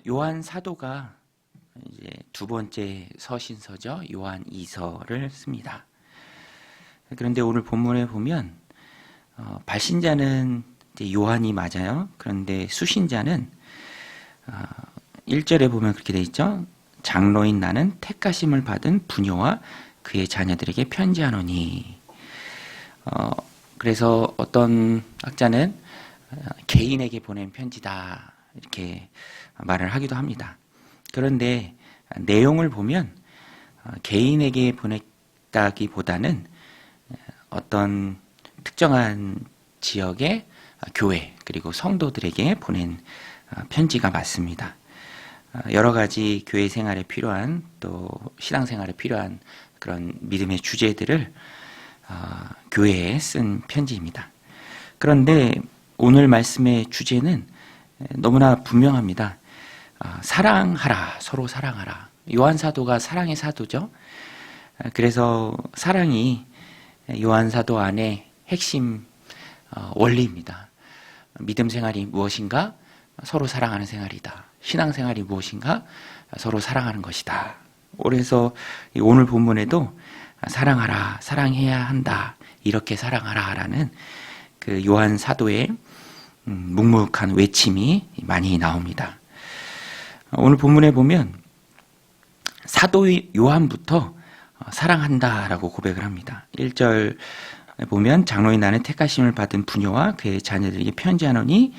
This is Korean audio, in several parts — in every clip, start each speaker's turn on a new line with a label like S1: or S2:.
S1: 요한 사도가 이제 두 번째 서신서죠. 요한 2서를 씁니다. 그런데 오늘 본문에 보면 발신자는 이제 요한이 맞아요. 그런데 수신자는 1절에 보면 그렇게 돼 있죠. 장로인 나는 택하심을 받은 부녀와 그의 자녀들에게 편지하노니. 그래서 어떤 학자는 개인에게 보낸 편지다 이렇게 말을 하기도 합니다. 그런데 내용을 보면 개인에게 보냈다기보다는 어떤 특정한 지역의 교회 그리고 성도들에게 보낸 편지가 맞습니다. 여러 가지 교회 생활에 필요한 또 신앙 생활에 필요한 그런 믿음의 주제들을 교회에 쓴 편지입니다. 그런데 오늘 말씀의 주제는 너무나 분명합니다. 사랑하라, 서로 사랑하라. 요한 사도가 사랑의 사도죠. 그래서 사랑이 요한 사도 안에 핵심 원리입니다. 믿음 생활이 무엇인가? 서로 사랑하는 생활이다. 신앙 생활이 무엇인가? 서로 사랑하는 것이다. 그래서 오늘 본문에도 사랑하라, 사랑해야 한다. 이렇게 사랑하라라는 그 요한 사도의 묵묵한 외침이 많이 나옵니다. 오늘 본문에 보면 사도 요한부터 사랑한다라고 고백을 합니다. 1절 보면 장로인 나는 택하심을 받은 부녀와 그의 자녀들에게 편지하노니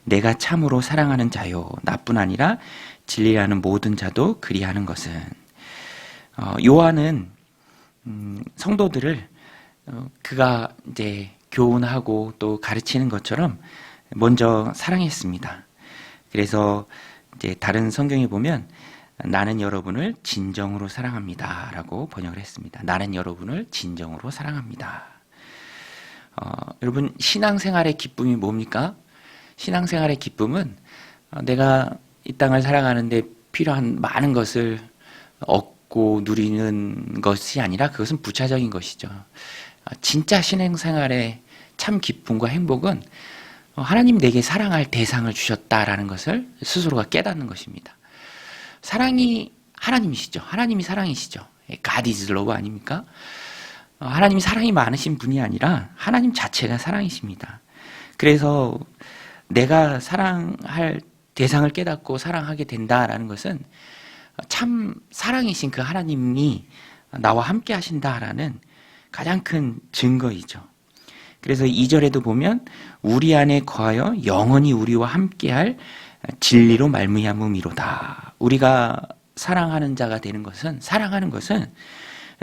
S1: 내가 참으로 사랑하는 자요 나뿐 아니라 진리라는 모든 자도 그리하는 것은. 요한은 성도들을 그가 이제 교훈하고 또 가르치는 것처럼 먼저 사랑했습니다. 그래서 이제 다른 성경에 보면 나는 여러분을 진정으로 사랑합니다 라고 번역을 했습니다. 나는 여러분을 진정으로 사랑합니다. 여러분 신앙생활의 기쁨이 뭡니까? 신앙생활의 기쁨은 내가 이 땅을 살아가는데 필요한 많은 것을 얻고 누리는 것이 아니라 그것은 부차적인 것이죠. 진짜 신앙생활의 참 기쁨과 행복은 하나님 내게 사랑할 대상을 주셨다라는 것을 스스로가 깨닫는 것입니다. 사랑이 하나님이시죠. 하나님이 사랑이시죠. God is love 아닙니까? 하나님이 사랑이 많으신 분이 아니라 하나님 자체가 사랑이십니다. 그래서 내가 사랑할 대상을 깨닫고 사랑하게 된다라는 것은 참 사랑이신 그 하나님이 나와 함께 하신다라는 가장 큰 증거이죠. 그래서 2절에도 보면 우리 안에 거하여 영원히 우리와 함께할 진리로 말미암음이로다. 우리가 사랑하는 자가 되는 것은 사랑하는 것은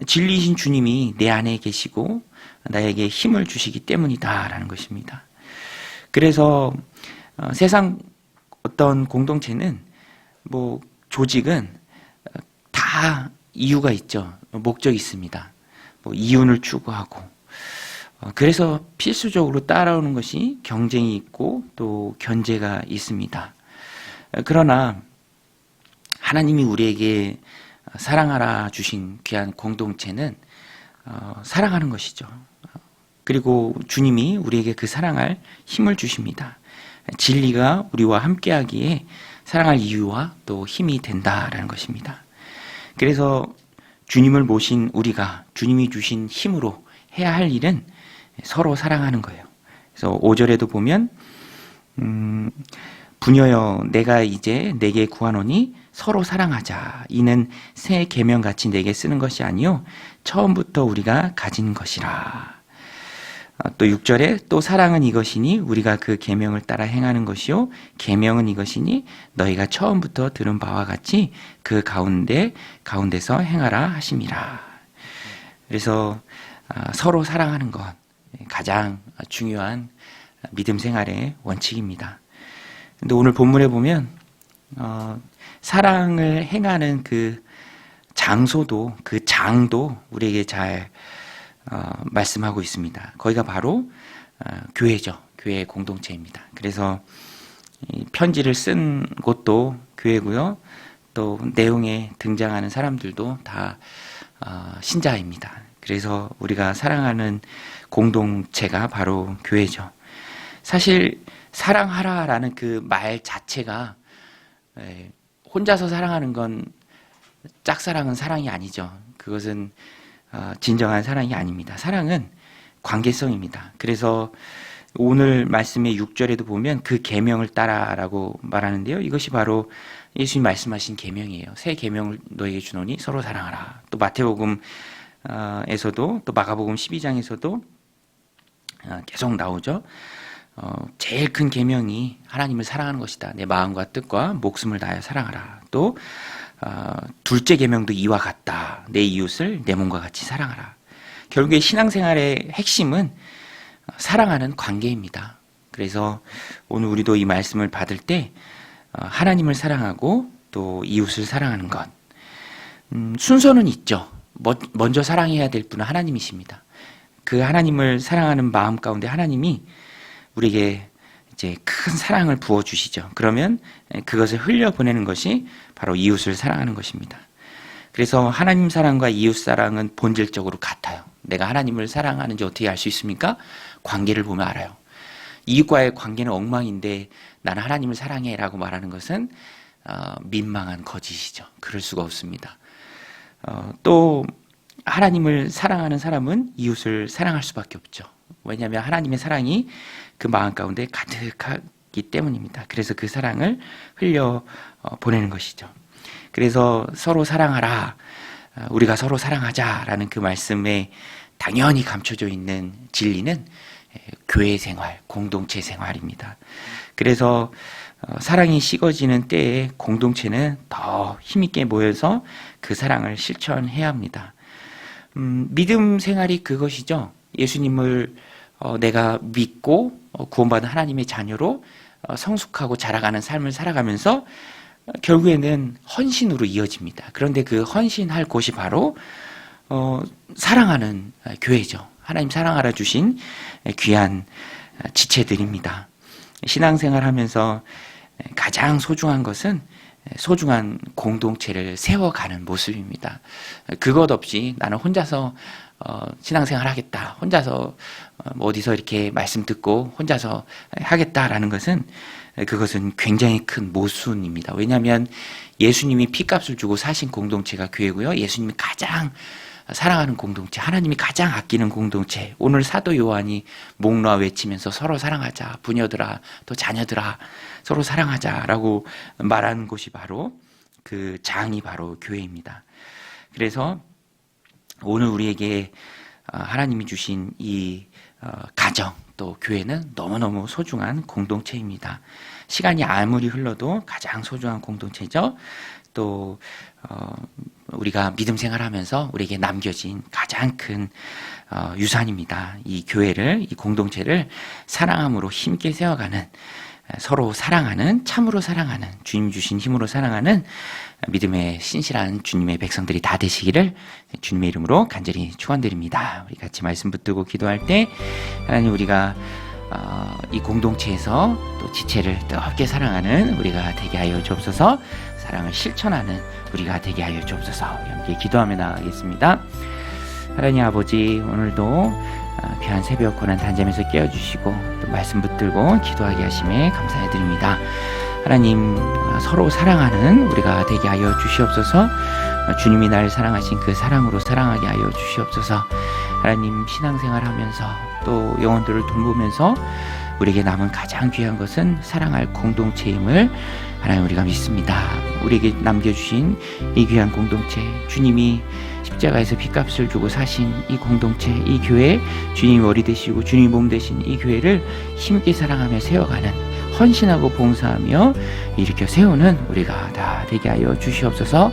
S1: 진리이신 주님이 내 안에 계시고 나에게 힘을 주시기 때문이다라는 것입니다. 그래서 세상 어떤 공동체는 뭐 조직은 다 이유가 있죠. 목적이 있습니다. 뭐 이윤을 추구하고 그래서 필수적으로 따라오는 것이 경쟁이 있고 또 견제가 있습니다. 그러나 하나님이 우리에게 사랑하라 주신 귀한 공동체는 사랑하는 것이죠. 그리고 주님이 우리에게 그 사랑할 힘을 주십니다. 진리가 우리와 함께하기에 사랑할 이유와 또 힘이 된다라는 것입니다. 그래서 주님을 모신 우리가 주님이 주신 힘으로 해야 할 일은 서로 사랑하는 거예요. 그래서 5절에도 보면 부녀여 내가 이제 내게 구하노니 서로 사랑하자. 이는 새 계명같이 내게 쓰는 것이 아니요 처음부터 우리가 가진 것이라. 또 6절에 또 사랑은 이것이니 우리가 그 계명을 따라 행하는 것이요 계명은 이것이니 너희가 처음부터 들은 바와 같이 그 가운데서 행하라 하심이라. 그래서 서로 사랑하는 것 가장 중요한 믿음 생활의 원칙입니다. 근데 오늘 본문에 보면 사랑을 행하는 그 장소도 그 장도 우리에게 잘 말씀하고 있습니다. 거기가 바로 교회죠. 교회 공동체입니다. 그래서 편지를 쓴 곳도 교회고요. 또 내용에 등장하는 사람들도 다 신자입니다. 그래서 우리가 사랑하는 공동체가 바로 교회죠. 사실 사랑하라라는 그 말 자체가 혼자서 사랑하는 건 짝사랑은 사랑이 아니죠. 그것은 진정한 사랑이 아닙니다. 사랑은 관계성입니다. 그래서 오늘 말씀의 6절에도 보면 그 계명을 따라라고 말하는데요. 이것이 바로 예수님 말씀하신 계명이에요. 새 계명을 너에게 주노니 서로 사랑하라. 또 마태복음 에서도 또 마가복음 12장에서도 계속 나오죠. 제일 큰 계명이 하나님을 사랑하는 것이다. 내 마음과 뜻과 목숨을 다하여 사랑하라. 또 둘째 계명도 이와 같다. 내 이웃을 내 몸과 같이 사랑하라. 결국에 신앙생활의 핵심은 사랑하는 관계입니다. 그래서 오늘 우리도 이 말씀을 받을 때 하나님을 사랑하고 또 이웃을 사랑하는 것, 순서는 있죠. 먼저 사랑해야 될 분은 하나님이십니다. 그 하나님을 사랑하는 마음 가운데 하나님이 우리에게 이제 큰 사랑을 부어주시죠. 그러면 그것을 흘려보내는 것이 바로 이웃을 사랑하는 것입니다. 그래서 하나님 사랑과 이웃 사랑은 본질적으로 같아요. 내가 하나님을 사랑하는지 어떻게 알 수 있습니까? 관계를 보면 알아요. 이웃과의 관계는 엉망인데 나는 하나님을 사랑해 라고 말하는 것은 민망한 거짓이죠. 그럴 수가 없습니다. 또 하나님을 사랑하는 사람은 이웃을 사랑할 수밖에 없죠. 왜냐하면 하나님의 사랑이 그 마음 가운데 가득하기 때문입니다. 그래서 그 사랑을 흘려 보내는 것이죠. 그래서 서로 사랑하라, 우리가 서로 사랑하자라는 그 말씀에 당연히 감춰져 있는 진리는 교회 생활, 공동체 생활입니다. 그래서 사랑이 식어지는 때에 공동체는 더 힘있게 모여서 그 사랑을 실천해야 합니다. 믿음 생활이 그것이죠. 예수님을 내가 믿고 구원받은 하나님의 자녀로 성숙하고 자라가는 삶을 살아가면서 결국에는 헌신으로 이어집니다. 그런데 그 헌신할 곳이 바로 사랑하는 교회죠. 하나님 사랑하라 주신 귀한 지체들입니다. 신앙생활 하면서 가장 소중한 것은 소중한 공동체를 세워가는 모습입니다. 그것 없이 나는 혼자서 신앙생활 하겠다, 혼자서 어디서 이렇게 말씀 듣고 혼자서 하겠다라는 것은 그것은 굉장히 큰 모순입니다. 왜냐하면 예수님이 피값을 주고 사신 공동체가 교회고요. 예수님이 가장 사랑하는 공동체, 하나님이 가장 아끼는 공동체. 오늘 사도 요한이 목 놓아 외치면서 서로 사랑하자, 부녀들아, 또 자녀들아, 서로 사랑하자라고 말하는 곳이 바로 그 장이 바로 교회입니다. 그래서 오늘 우리에게 하나님이 주신 이 가정, 또 교회는 너무너무 소중한 공동체입니다. 시간이 아무리 흘러도 가장 소중한 공동체죠. 또 우리가 믿음 생활하면서 우리에게 남겨진 가장 큰 유산입니다. 이 교회를, 이 공동체를 사랑함으로 힘있게 세워가는, 서로 사랑하는, 참으로 사랑하는, 주님 주신 힘으로 사랑하는 믿음의 신실한 주님의 백성들이 다 되시기를 주님의 이름으로 간절히 축원드립니다. 우리 같이 말씀 붙들고 기도할 때 하나님, 우리가 이 공동체에서 또 지체를 뜨겁게 사랑하는 우리가 되게 하여 주옵소서. 사랑을 실천하는 우리가 되게 하여 주옵소서. 함께 기도하며 나가겠습니다. 하나님 아버지, 오늘도 귀한 새벽 고난 단잠에서 깨워주시고 또 말씀 붙들고 기도하게 하심에 감사해드립니다. 하나님, 서로 사랑하는 우리가 되게 하여 주시옵소서. 주님이 나를 사랑하신 그 사랑으로 사랑하게 하여 주시옵소서. 하나님, 신앙생활하면서 또 영혼들을 돌보면서 우리에게 남은 가장 귀한 것은 사랑할 공동체임을 하나님 우리가 믿습니다. 우리에게 남겨주신 이 귀한 공동체, 주님이 십자가에서 핏값을 주고 사신 이 공동체, 이 교회, 주님이 머리 되시고 주님이 몸 되신 이 교회를 힘있게 사랑하며 세워가는, 헌신하고 봉사하며 일으켜 세우는 우리가 다 되게 하여 주시옵소서.